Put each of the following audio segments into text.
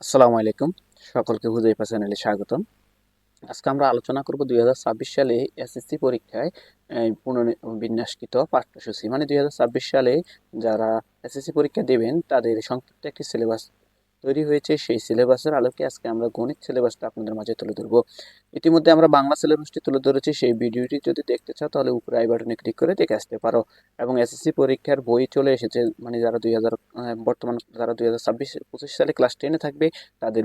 আসসালামু আলাইকুম। সকলকে হুদাইফা চ্যানেলে স্বাগতম। আজকে আমরা আলোচনা করব 2026 সালে এসএসসি পরীক্ষায় পুনর্বিন্যাসকৃত পাঠ্যসূচি, মানে 2026 সালে যারা এসএসসি পরীক্ষা দেবেন তাদের সংক্ষিপ্ত একটি সিলেবাস তৈরি হয়েছে। সেই সিলেবাসের আলোকে আজকে আমরা গণিত সিলেবাসটা আপনাদের মাঝে তুলে ধরবো। ইতিমধ্যে আমরা বাংলা সিলেবাসটি তুলে ধরেছি। সেই ভিডিওটি যদি দেখতে চাও তাহলে উপরে আই বাটনে ক্লিক করে দেখে আসতে পারো। এবং এসএসসি পরীক্ষার বই চলে এসেছে, মানে যারা 2000 বর্তমান যারা 2026-25 সালে ক্লাস 10-এ থাকবে তাদের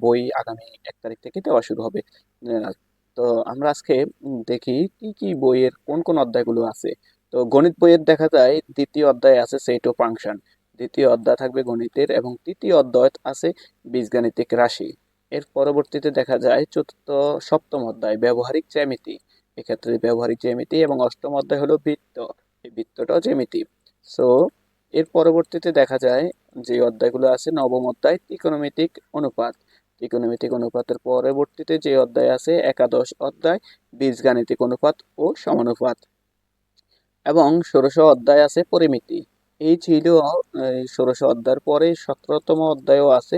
বই আগামী 1 তারিখ থেকে দেওয়া শুরু হবে। আহ, তো আমরা আজকে দেখি কি কি বইয়ের কোন কোন অধ্যায়গুলো আছে। তো গণিত বইয়ের দেখা যায় দ্বিতীয় অধ্যায় আছে সেট ও ফাংশন, দ্বিতীয় অধ্যায় থাকবে গণিতের, এবং তৃতীয় অধ্যায় আছে বীজগাণিতিক রাশি। এর পরবর্তীতে দেখা যায় চতুর্থ সপ্তম অধ্যায় ব্যবহারিক জ্যামিতি, এক্ষেত্রে ব্যবহারিক জ্যামিতি, এবং অষ্টম অধ্যায় হলো বৃত্ত, এই বৃত্তটাও জ্যামিতি। সো এর পরবর্তীতে দেখা যায় যে অধ্যায়গুলো আছে নবম অধ্যায় ত্রিকোণমিতিক অনুপাত, ত্রিকোণমিতিক অনুপাতের পরবর্তীতে যে অধ্যায় আছে একাদশ অধ্যায় বীজগাণিতিক অনুপাত ও সমানুপাত, এবং ষোড়শ অধ্যায় আছে পরিমিতি। এই ছিল ষোড়শ অধ্যায়ের পরে 17তম অধ্যায়ও আছে,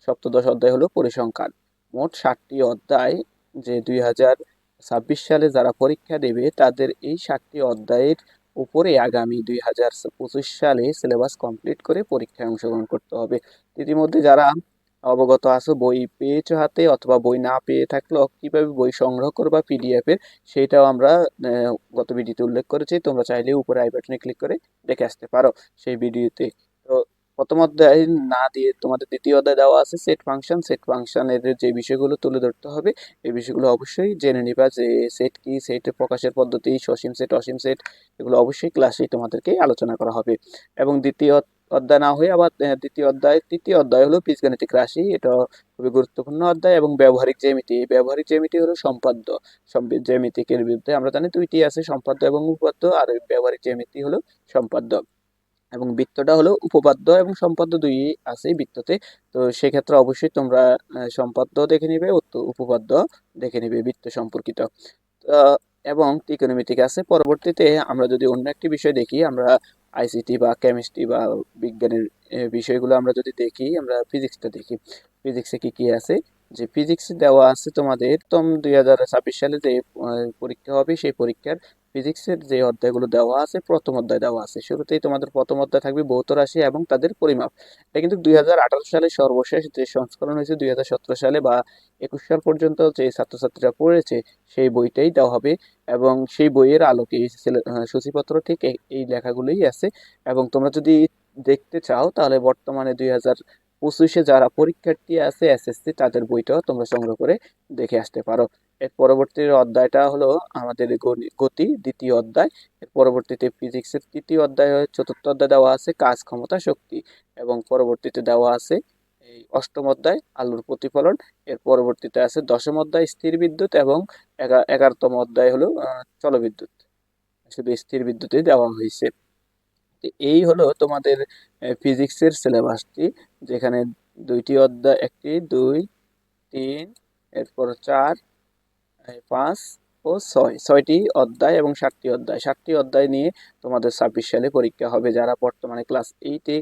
সপ্তদশ অধ্যায় হলো পরিসংখ্যান। মোট 60টি অধ্যায়, যে 2026 সালে যারা পরীক্ষা দেবে তাদের এই 60টি অধ্যায়ের উপরে আগামী 2025 সালে সিলেবাস কমপ্লিট করে পরীক্ষায় অংশগ্রহণ করতে হবে। ইতিমধ্যে যারা অবগত আছো, বই পেয়েছো হাতে, অথবা বই না পেয়ে থাকলেও কিভাবে বই সংগ্রহ করবা পিডিএফ এর, সেটাও আমরা গত ভিডিওতে উল্লেখ করেছি। তোমরা চাইলে উপরে আই বাটনে ক্লিক করে দেখে আসতে পারো সেই ভিডিওতে। তো প্রথম অধ্যায় না দিয়ে তোমাদের দ্বিতীয় অধ্যায় দেওয়া আছে সেট ফাংশন, সেট ফাংশনের যে বিষয়গুলো তুলে ধরতে হবে এই বিষয়গুলো অবশ্যই জেনে নিবা, যে সেট কি, সেটের প্রকাশের পদ্ধতি, সসীম সেট, অসীম সেট, এগুলো অবশ্যই ক্লাসেই তোমাদেরকে আলোচনা করা হবে। এবং দ্বিতীয় অধ্যায় না হয়ে আবার তৃতীয় অধ্যায় হলো বীজগাণিতিক রাশি, এটা খুবই গুরুত্বপূর্ণ অধ্যায়। এবং ব্যবহারিক জ্যামিতি, এই ব্যবহারিক জ্যামিতি হলো সম্পাদ্য। জ্যামিতিকের বিরুদ্ধে আমরা জানি দুইটি আছে, সম্পাদ্য এবং উপপাদ্য, আর এই ব্যবহারিক জ্যামিতি হলো সম্পাদ্য। এবং বৃত্তটা হলো উপপাদ্য এবং সম্পাদ্য দুই আছে বৃত্ততে। তো সেক্ষেত্রে অবশ্যই তোমরা সম্পাদ্য দেখে নিবে, উপপাদ্য দেখে নিবে বৃত্ত সম্পর্কিত। আহ, এবং ত্রিকোণমিতিক আছে পরবর্তীতে। আমরা যদি অন্য একটি বিষয় দেখি, আমরা আইসিটি বা কেমিস্ট্রি বা বিজ্ঞানের বিষয়গুলো আমরা যদি দেখি, আমরা ফিজিক্সটা দেখি। ফিজিক্সে কি কি আছে, যে ফিজিক্সে দেওয়া আছে তোমাদের 2026 সালে যে পরীক্ষা হবে সেই পরীক্ষার ফিজিক্সের যে অধ্যায়গুলো দেওয়া আছে, প্রথম অধ্যায় দেওয়া আছে। শুরুতেই তোমাদের প্রথম অধ্যায় থাকবে ভৌত রাশি এবং তাদের পরিমাপ। এটা কিন্তু 2018 সালে সর্বশেষ যে সংস্করণ হয়েছে, 2017 সালে বা 21 সাল পর্যন্ত যে ছাত্রছাত্রীরা পড়েছে সেই বইটাই দেওয়া হবে। এবং সেই বইয়ের আলোকে এই সূচিপত্র ঠিক এই লেখাগুলোই আছে। এবং তোমরা যদি দেখতে চাও তাহলে বর্তমানে 2025-এ যারা পরীক্ষার্থী আছে এসএসসি, তাদের বইটাও তোমরা সংগ্রহ করে দেখে আসতে পারো। এর পরবর্তী অধ্যায়টা হলো আমাদের গতি, দ্বিতীয় অধ্যায়। এর পরবর্তীতে ফিজিক্সের তৃতীয় অধ্যায়, চতুর্থ অধ্যায় দেওয়া আছে কাজ, ক্ষমতা, শক্তি। এবং পরবর্তীতে দেওয়া আছে এই অষ্টম অধ্যায় আলোর প্রতিফলন। এর পরবর্তীতে আছে দশম অধ্যায় স্থির বিদ্যুৎ, এবং 11তম অধ্যায় হলো চলবিদ্যুৎ। শুধু স্থির বিদ্যুৎই দেওয়া হয়েছে। তো এই হলো তোমাদের ফিজিক্সের সিলেবাসটি, যেখানে দুইটি অধ্যায়, একটি, দুই, তিন, এরপর চার, 5 ও 6, 6টি অধ্যায় এবং 7টি অধ্যায়, 7টি অধ্যায় নিয়ে তোমাদের 26 সালে পরীক্ষা হবে। যারা বর্তমানে ক্লাস 8-এ,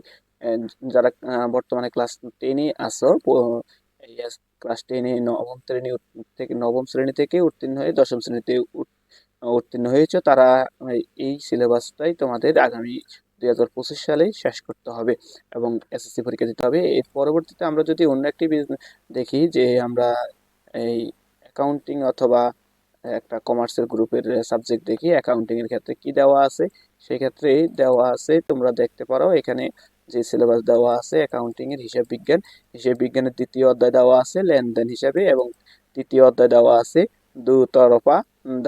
যারা বর্তমানে ক্লাস 10-এ আসো, এই ক্লাস 10-এ নবম শ্রেণী থেকে উত্তীর্ণ হয়ে দশম শ্রেণীতে উত্তীর্ণ হয়েছে, তারা এই সিলেবাসটাই তোমাদের আগামী 2025 সালে শেষ করতে হবে এবং এসএসসি পরীক্ষা দিতে হবে। এর পরবর্তীতে আমরা যদি অন্য একটি দেখি, যে আমরা এই অ্যাকাউন্টিং অথবা একটা কমার্সের গ্রুপের সাবজেক্ট দেখি, অ্যাকাউন্টিং এর ক্ষেত্রে কি দেওয়া আছে, সেক্ষেত্রে দেওয়া আছে তোমরা দেখতে পারো এখানে যে সিলেবাস দেওয়া আছে অ্যাকাউন্টিং এর হিসাব বিজ্ঞান, হিসাব বিজ্ঞানের দ্বিতীয় অধ্যায় দেওয়া আছে লেনদেন হিসাবে, এবং তৃতীয় অধ্যায় দেওয়া আছে দুতরফা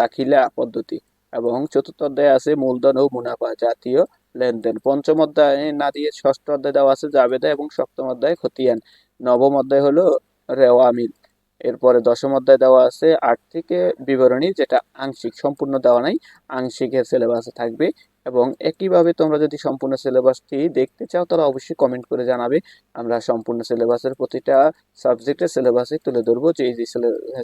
দাখিলা পদ্ধতি, এবং চতুর্থ অধ্যায় আছে মূলধন ও মুনাফা জাতীয় লেনদেন। পঞ্চম অধ্যায় না দিয়ে ষষ্ঠ অধ্যায় দেওয়া আছে জাবেদা, এবং সপ্তম অধ্যায় খতিয়ান। নবম অধ্যায় হলো রেওয়া মিল। এরপরে দশম অধ্যায় দেওয়া আছে আর্থিক বিবরণী, যেটা আংশিক, সম্পূর্ণ দেওয়া নাই, আংশিকের সিলেবাসে থাকবে। এবং একইভাবে তোমরা যদি সম্পূর্ণ সিলেবাসটি দেখতে চাও তাহলে অবশ্যই কমেন্ট করে জানাবে। আমরা সম্পূর্ণ সিলেবাসের প্রতিটা সাবজেক্টের সিলেবাসে তুলে ধরবো, যে যে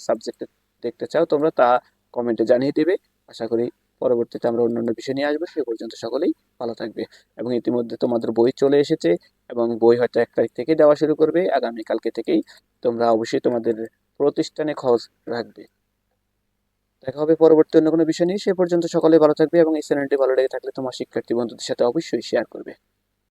সাবজেক্টে দেখতে চাও তোমরা তা কমেন্টে জানিয়ে দেবে। আশা করি পরবর্তীতে আমরা অন্যান্য বিষয় নিয়ে আসবো। সে পর্যন্ত সকলেই ভালো থাকবে। এবং ইতিমধ্যে তোমাদের বই চলে এসেছে এবং বই হয়তো 1 তারিখ থেকে দেওয়া শুরু করবে। আগামীকালকে থেকেই তোমরা অবশ্যই তোমাদের প্রতিষ্ঠানে খোঁজ রাখবে। দেখা হবে পরবর্তী অন্য কোনো বিষয় নিয়ে। সে পর্যন্ত সকলেই ভালো থাকবে এবং এই চ্যানেলটি ভালো লেগে থাকলে তোমার শিক্ষার্থী বন্ধুদের সাথে অবশ্যই শেয়ার করবে।